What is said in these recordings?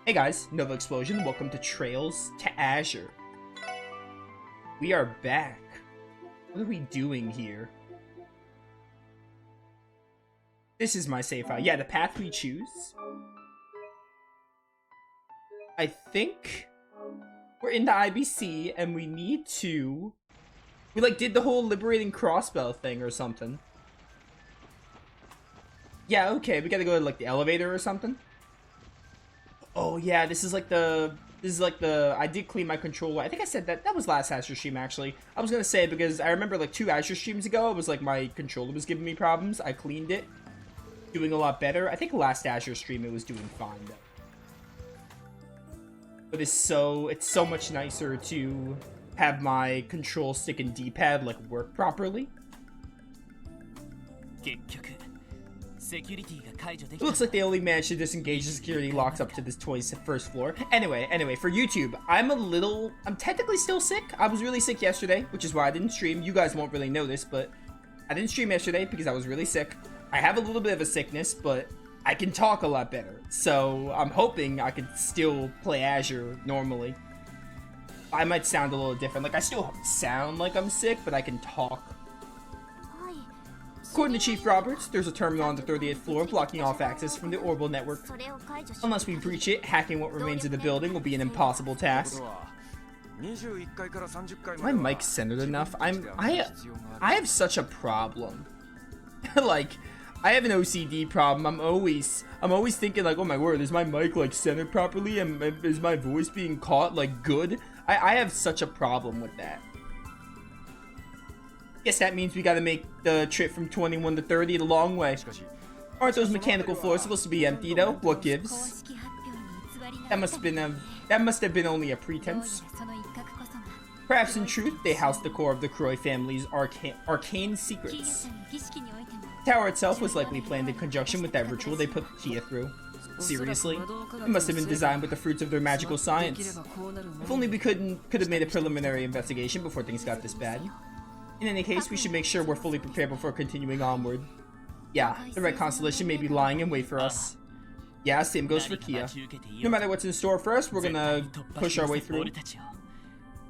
Hey guys, Novaexplosion, welcome to Trails to Azure. We are back. What are we doing here? This is my save file. Yeah, the path we choose. I think we're in the IBC and we need to... We like did the whole liberating crossbow thing or something. Yeah, okay, we gotta go to like the elevator or something. Oh yeah, this is like the I did clean my controller. I think I said that was last Azure stream actually. I was gonna say because I remember like 2 Azure streams ago, it was like my controller was giving me problems. I cleaned it, doing a lot better. I think last Azure stream it was doing fine though. But it's so much nicer to have my control stick and D-pad like work properly. It looks like they only managed to disengage the security locks up to this toy's first floor. Anyway, for YouTube, I'm technically still sick. I was really sick yesterday, which is why I didn't stream. You guys won't really know this, but I didn't stream yesterday because I was really sick. I have a little bit of a sickness, but I can talk a lot better. So I'm hoping I can still play Azure normally. I might sound a little different. Like, I still sound like I'm sick, but I can talk. According to Chief Roberts, there's a terminal on the 38th floor blocking off access from the orbital network. Unless we breach it, hacking what remains of the building will be an impossible task. My mic's centered enough. I have such a problem. Like, I have an OCD problem. I'm always thinking like, oh my word, is my mic like centered properly? And is my voice being caught like good? I have such a problem with that. Guess that means we gotta make the trip from 21 to 30 the long way. Aren't those mechanical floors supposed to be empty though? What gives? That must have been only a pretense. Perhaps in truth, they house the core of the Croy family's arcane secrets. The tower itself was likely planned in conjunction with that ritual they put Kia through. Seriously? It must have been designed with the fruits of their magical science. If only we could have made a preliminary investigation before things got this bad. In any case, we should make sure we're fully prepared before continuing onward. Yeah, the Red Constellation may be lying in wait for us. Yeah, same goes for Kia. No matter what's in store for us, we're gonna push our way through.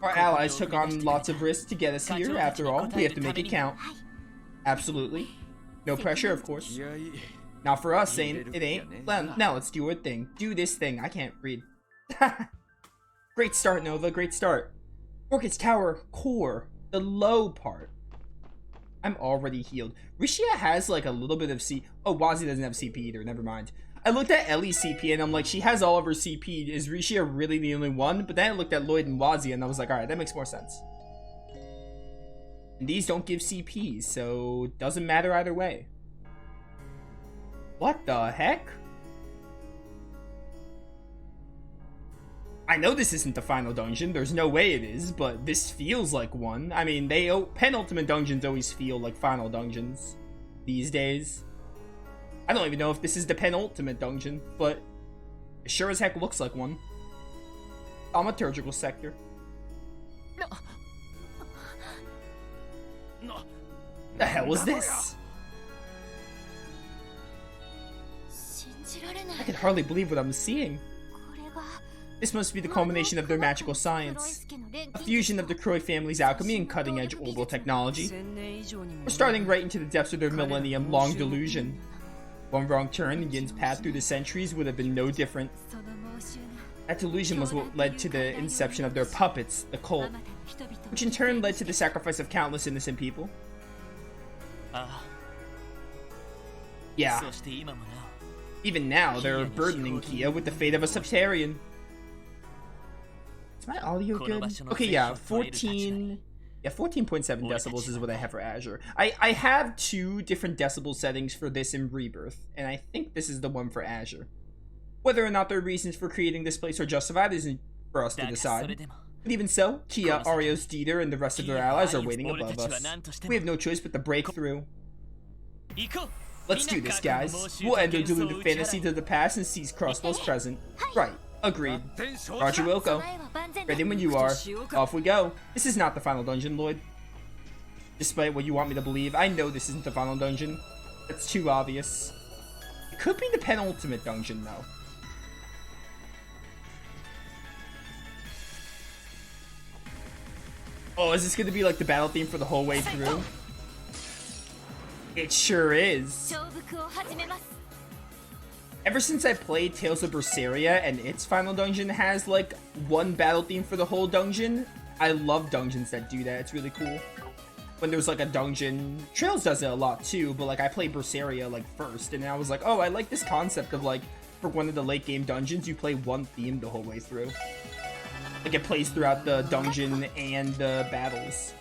Our allies took on lots of risks to get us here. After all, we have to make it count. Absolutely. No pressure, of course. Not for us, it ain't. Now let's do our thing. Do this thing. I can't read. Great start, Nova. Great start. Orchid's Tower core. The low part. I'm already healed. Rishia has like a little bit of C. Oh, Wazi doesn't have CP either. Never mind. I looked at Ellie's CP and I'm like, she has all of her CP. Is Rishia really the only one? But then I looked at Lloyd and Wazi and I was like, alright, that makes more sense. And these don't give CPs, so it doesn't matter either way. What the heck? I know this isn't the final dungeon, there's no way it is, but this feels like one. I mean, penultimate dungeons always feel like final dungeons these days. I don't even know if this is the penultimate dungeon, but it sure as heck looks like one. Thaumaturgical sector. The hell was this? I can hardly believe what I'm seeing. This must be the culmination of their magical science. A fusion of the Croy family's alchemy and cutting-edge orbital technology. We're starting right into the depths of their millennium-long delusion. One wrong turn in Yin's path through the centuries would have been no different. That delusion was what led to the inception of their puppets, the cult, which in turn led to the sacrifice of countless innocent people. Yeah. Even now, they're burdening Kia with the fate of a Septarian. Is my audio good? Okay, yeah, 14.7 decibels is what I have for Azure. I have 2 different decibel settings for this in Rebirth, and I think this is the one for Azure. Whether or not their reasons for creating this place are justified isn't for us to decide. But even so, Kia, Arios, Dieter, and the rest of their allies are waiting above us. We have no choice but to break through. Let's do this, guys. We'll end their deluded fantasies of the past and seize Crossbow's present. Right. Agreed. Roger Wilco. Ready when you are. Off we go. This is not the final dungeon, Lloyd. Despite what you want me to believe, I know this isn't the final dungeon. That's too obvious. It could be the penultimate dungeon, though. Oh, is this gonna be like the battle theme for the whole way through? It sure is. Ever since I played Tales of Berseria and its final dungeon has like one battle theme for the whole dungeon, I love dungeons that do that. It's really cool. When there's like a dungeon, Trails does it a lot too, but like I played Berseria like first, and I was like, oh, I like this concept of like, for one of the late game dungeons, you play one theme the whole way through. Like it plays throughout the dungeon and the battles.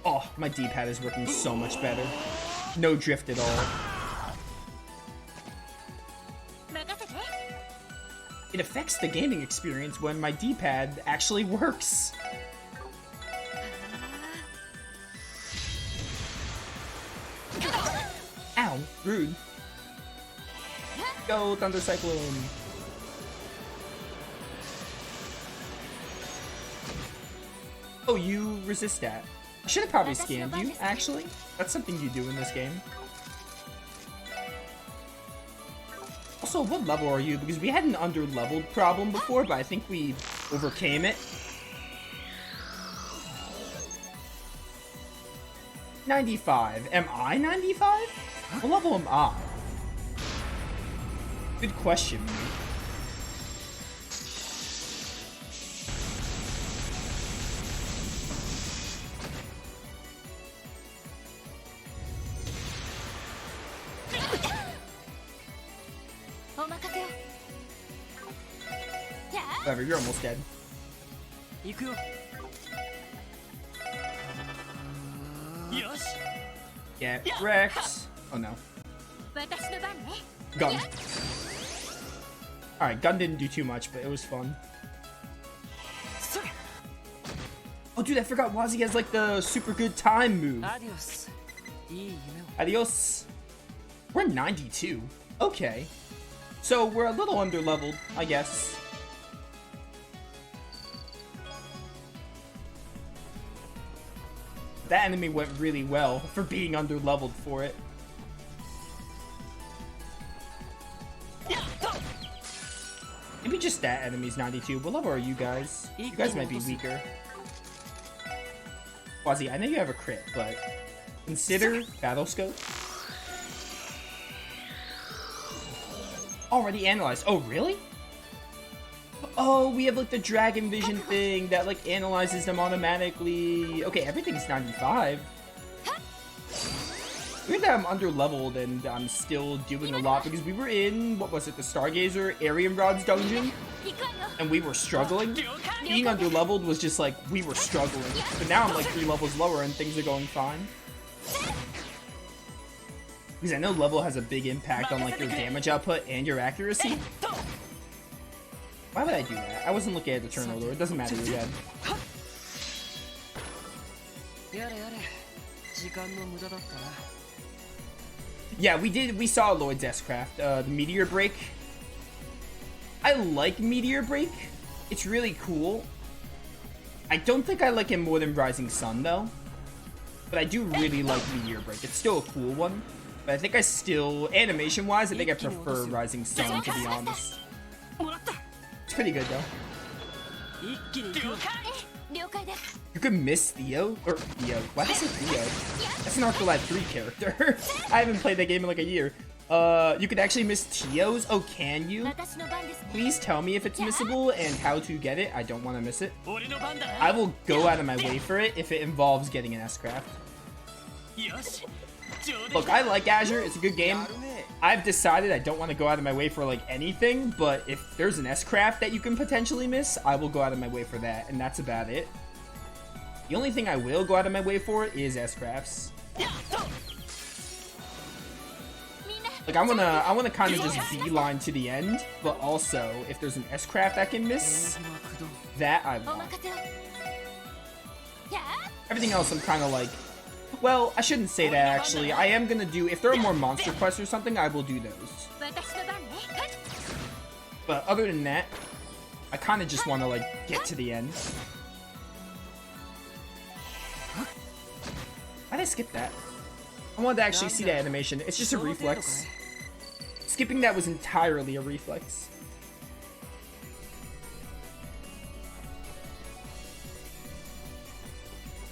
Oh, my D-pad is working so much better. No drift at all. It affects the gaming experience when my D-pad actually works. Ow, rude. Go, Thunder Cyclone. Oh, you resist that. I should have probably scanned you, actually. That's something you do in this game. Also, what level are you? Because we had an under-leveled problem before, but I think we overcame it. 95. Am I 95? What level am I? Good question, mate. Whatever, you're almost dead. Get wrecked. Oh no. Gun. Alright, gun didn't do too much, but it was fun. Oh dude, I forgot Wazi has like the super good time move. Adios. Adios. We're 92. Okay. So we're a little under-leveled, I guess. That enemy went really well for being under-leveled for it. Maybe just that enemy's 92. What level are you guys? You guys might be weaker. Wazi, I know you have a crit, but consider Battle Scope. Already analyzed. Oh, really? Oh, we have like the Dragon Vision thing that like analyzes them automatically. Okay, everything's 95. Weird that I'm under-leveled and I'm still doing a lot because we were in, what was it, the Stargazer Arian Rod's dungeon? And we were struggling. Being under-leveled was just like, we were struggling. But now I'm like 3 levels lower and things are going fine. Because I know level has a big impact on like your damage output and your accuracy. Why would I do that? I wasn't looking at the turn order. It doesn't matter, you're dead. Yeah, we saw Lloyd's S-Craft, the Meteor Break. I like Meteor Break. It's really cool. I don't think I like him more than Rising Sun, though. But I do really like Meteor Break. It's still a cool one. But I think I still, animation-wise, I think I prefer Rising Sun, to be honest. It's pretty good, though. You can miss Theo? Or Theo. Why is it Theo? That's an Arclight 3 character. I haven't played that game in like a year. You could actually miss Teos? Oh, can you? Please tell me if it's missable and how to get it. I don't want to miss it. I will go out of my way for it if it involves getting an S-Craft. Look, I like Azure. It's a good game. I've decided I don't want to go out of my way for like anything, but if there's an S-Craft that you can potentially miss, I will go out of my way for that, and that's about it. The only thing I will go out of my way for is S-Crafts. Like, I wanna kind of just beeline to the end, but also, if there's an S-Craft I can miss, that I want. Everything else I'm kind of like, well, I shouldn't say that actually. I am gonna do, if there are more monster quests or something, I will do those. But other than that, I kind of just want to like get to the end. Why did I skip that? I wanted to actually see that animation. It's just a reflex. Skipping that was entirely a reflex.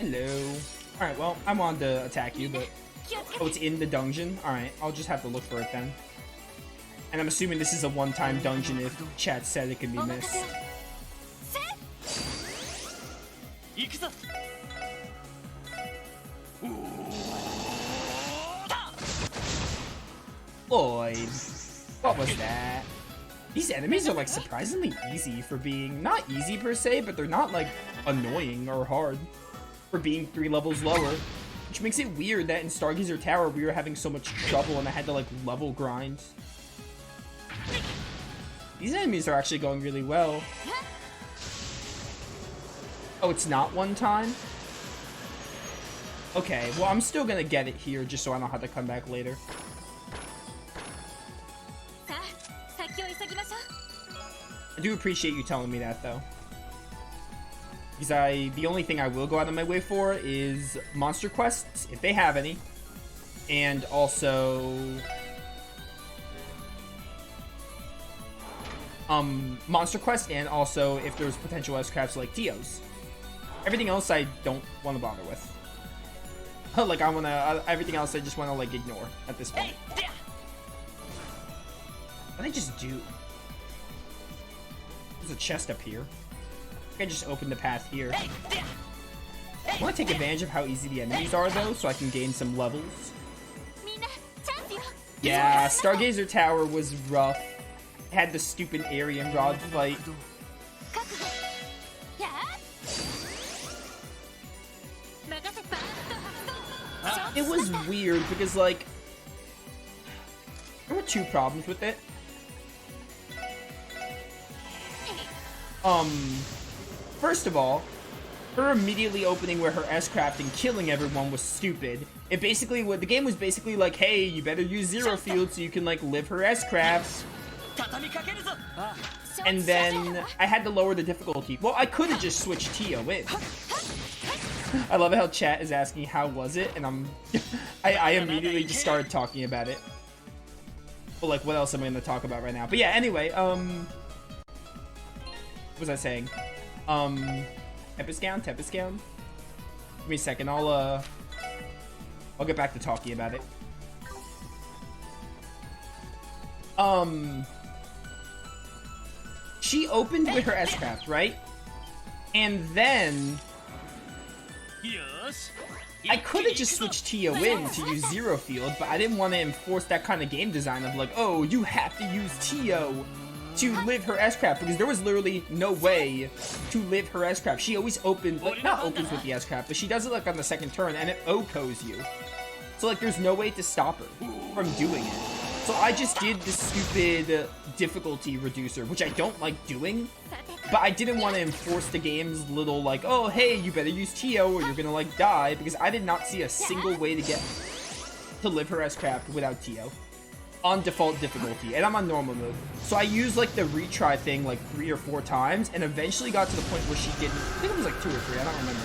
Hello. Alright, well, I wanted to attack you, but... Oh, it's in the dungeon? Alright, I'll just have to look for it then. And I'm assuming this is a one-time dungeon if chat said it can be missed. Lloyd, what was that? These enemies are like surprisingly easy for being, not easy per se, but they're not like annoying or hard for being 3 levels lower. Which makes it weird that in Stargazer Tower we were having so much trouble and I had to like level grind. These enemies are actually going really well. Oh, it's not one time? Okay, well I'm still gonna get it here just so I don't have to come back later. I do appreciate you telling me that though. Because the only thing I will go out of my way for is monster quests, if they have any. And also... monster quest, and also if there's potential S-crafts like Tio's. Everything else I don't want to bother with. Like I wanna, everything else I just wanna like ignore at this point. What did I just do? There's a chest up here. I can just open the path here. I want to take advantage of how easy the enemies are though, so I can gain some levels. Yeah, Stargazer Tower was rough. It had the stupid Aryan Rod fight. It was weird because like there were 2 problems with it. First of all, her immediately opening where her S-craft and killing everyone was stupid. It basically, the game was basically like, hey, you better use zero field so you can like live her S-craft. And then I had to lower the difficulty. Well, I could have just switched Tio in. I love how chat is asking how was it, and I immediately just started talking about it. Well, like what else am I going to talk about right now? But yeah, anyway, what was I saying? Tepiscown? Give me a second, I'll get back to talking about it. She opened with her S-craft, right? And then I could have just switched Tio in to use zero field, but I didn't want to enforce that kind of game design of like, oh, you have to use Tio to live her S-craft, because there was literally no way to live her S-craft. She always opens, like, not opens with the S-craft, but she does it like on the second turn and it OKOs you. So like there's no way to stop her from doing it. So I just did the stupid difficulty reducer, which I don't like doing, but I didn't want to enforce the game's little like, oh hey, you better use Tio or you're gonna like die, because I did not see a single way to live her S-craft without Tio on default difficulty, and I'm on normal mode. So I used like the retry thing like 3 or 4 times, and eventually got to the point where she didn't, I think it was like 2 or 3, I don't remember.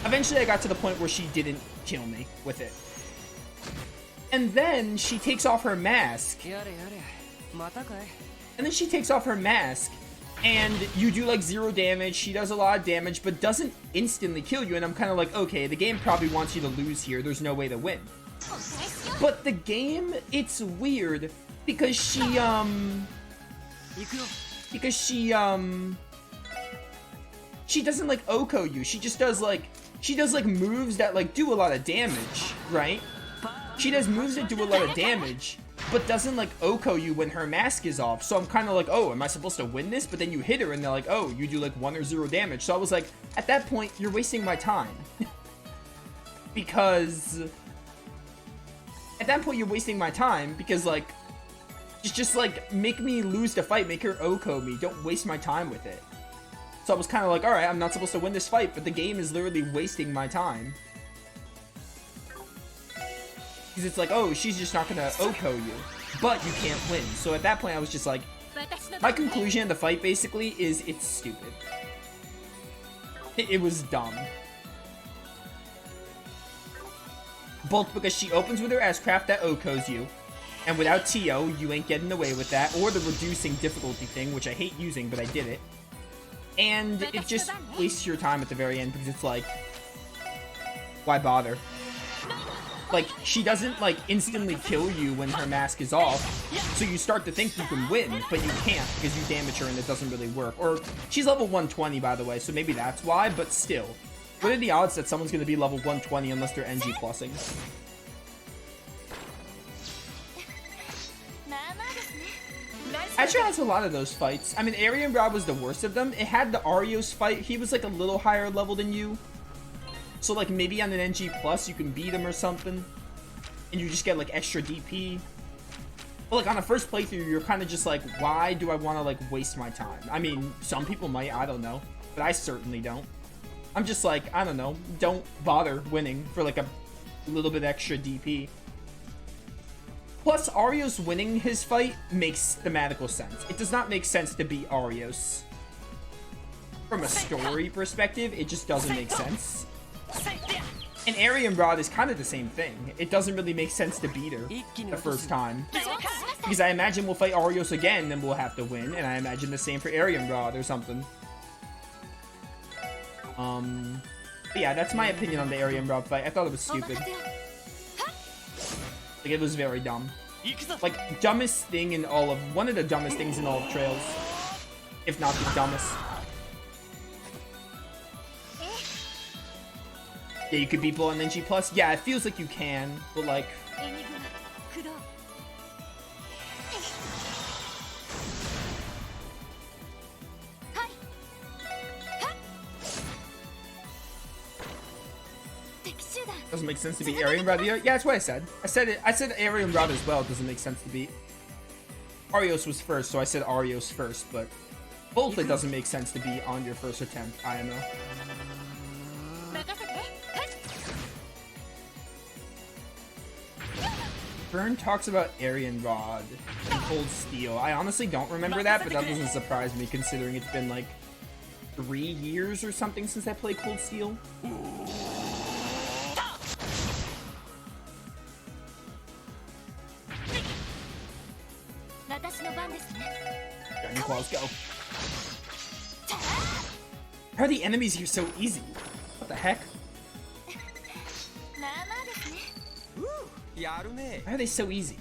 Eventually I got to the point where she didn't kill me with it. And then she takes off her mask. And then she takes off her mask, and you do like 0 damage, she does a lot of damage, but doesn't instantly kill you, and I'm kind of like, okay, the game probably wants you to lose here, there's no way to win. But the game, it's weird, because she doesn't like OKO you, she does like moves that like do a lot of damage, right? She does moves that do a lot of damage, but doesn't like OKO you when her mask is off. So I'm kind of like, oh, am I supposed to win this? But then you hit her and they're like, oh, you do like 1 or 0 damage. So I was like, at that point, you're wasting my time. Because at that point, you're wasting my time because like, just like make me lose the fight, make her OKO me. Don't waste my time with it. So I was kind of like, all right, I'm not supposed to win this fight, but the game is literally wasting my time. Because it's like, oh, she's just not gonna OKO you, but you can't win. So at that point, I was just like, my conclusion of the fight basically is it's stupid. It was dumb. Both because she opens with her S-craft that OKOs you, and without Tio, you ain't getting away with that, or the reducing difficulty thing, which I hate using, but I did it. And it just wastes your time at the very end, because it's like, Why bother? Like, she doesn't, like, instantly kill you when her mask is off, so you start to think you can win, but you can't because you damage her and it doesn't really work. Or, she's level 120, by the way, so maybe that's why, but still. What are the odds that someone's going to be level 120 unless they're NG plussing? Azure has a lot of those fights. I mean, Aryan Rod was the worst of them. It had the Arios fight. He was, like, a little higher level than you. So, like, maybe on an NG plus, you can beat him or something. And you just get, like, extra DP. But, like, on a first playthrough, you're kind of just like, why do I want to, like, waste my time? I mean, some people might, I don't know. But I certainly don't. I'm just like, I don't know. Don't bother winning for, like, a little bit extra DP. Plus, Arios winning his fight makes thematical sense. It does not make sense to beat Arios. From a story perspective, it just doesn't make sense. And Aryan Rod is kind of the same thing. It doesn't really make sense to beat her the first time. Because I imagine we'll fight Arios again, then we'll have to win. And I imagine the same for Aryan Rod or something. But yeah, that's my opinion on the Aryan Rod fight. I thought it was stupid. Like, it was very dumb. Like, dumbest thing in all of... One of the dumbest things in all of Trails. If not the dumbest. Yeah, you could beat Bull on NG+. Yeah, it feels like you can, but like... Doesn't make sense to beat Aryan Rod here. Yeah, that's what I said. I said Aryan Rod as well. It doesn't make sense to beat. Arios was first, so I said Arios first, but both it doesn't make sense to be on your first attempt, IMO. Vern talks about Aryan Rod and Cold Steel. I honestly don't remember that, but that doesn't surprise me considering it's been like 3 years or something since I played Cold Steel. Dragon Claws, go. How are the enemies here so easy? What the heck? Why are they so easy?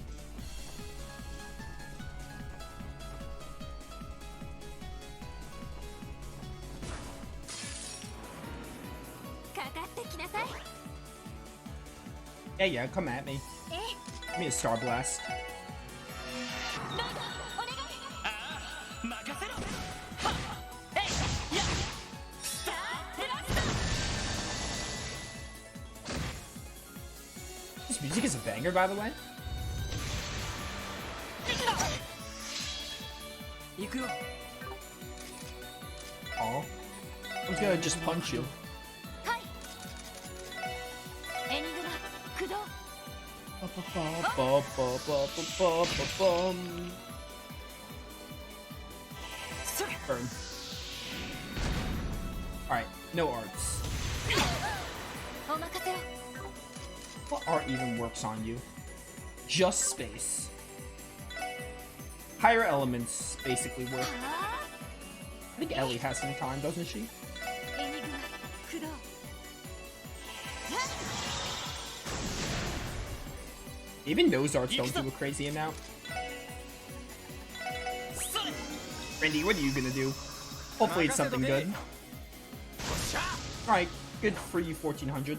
Yeah, come at me. Give me a Star Blast. This music is a banger, by the way. Oh, I'm gonna just punch you. Burn. Alright, no arts. What art even works on you? Just space. Higher elements basically work. I think Ellie has some time, doesn't she? Even those arts don't do a crazy amount. Randy, what are you gonna do? Hopefully it's something good. Alright, good for you, 1400.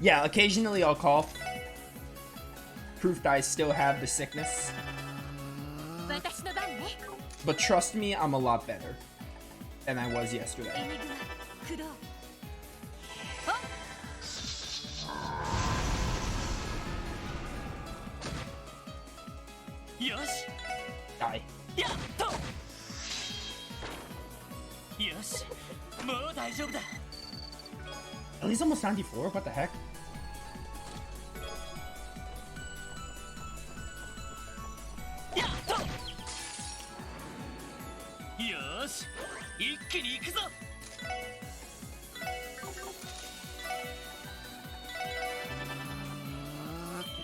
Yeah, occasionally I'll cough. Proof that I still have the sickness. But trust me, I'm a lot better than I was yesterday. Die. Ellie's almost 94? What the heck?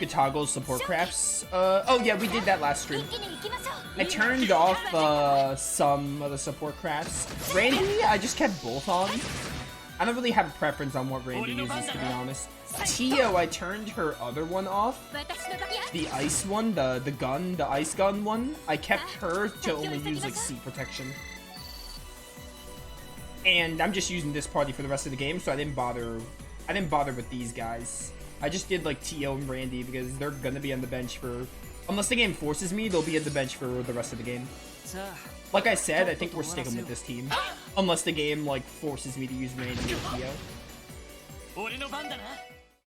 could toggle support crafts. Oh yeah, we did that last stream. I turned off some of the support crafts. Randy, I just kept both on. I don't really have a preference on what Randy uses, to be honest. Tio, I turned her other one off. The ice one, the ice gun one. I kept her to only use like C protection. And I'm just using this party for the rest of the game, so I didn't bother with these guys. I just did like Tio and Randy because they're gonna be on the bench for, unless the game forces me, they'll be at the bench for the rest of the game. Like I said, I think we're sticking with this team. Unless the game like forces me to use Randy or Tio.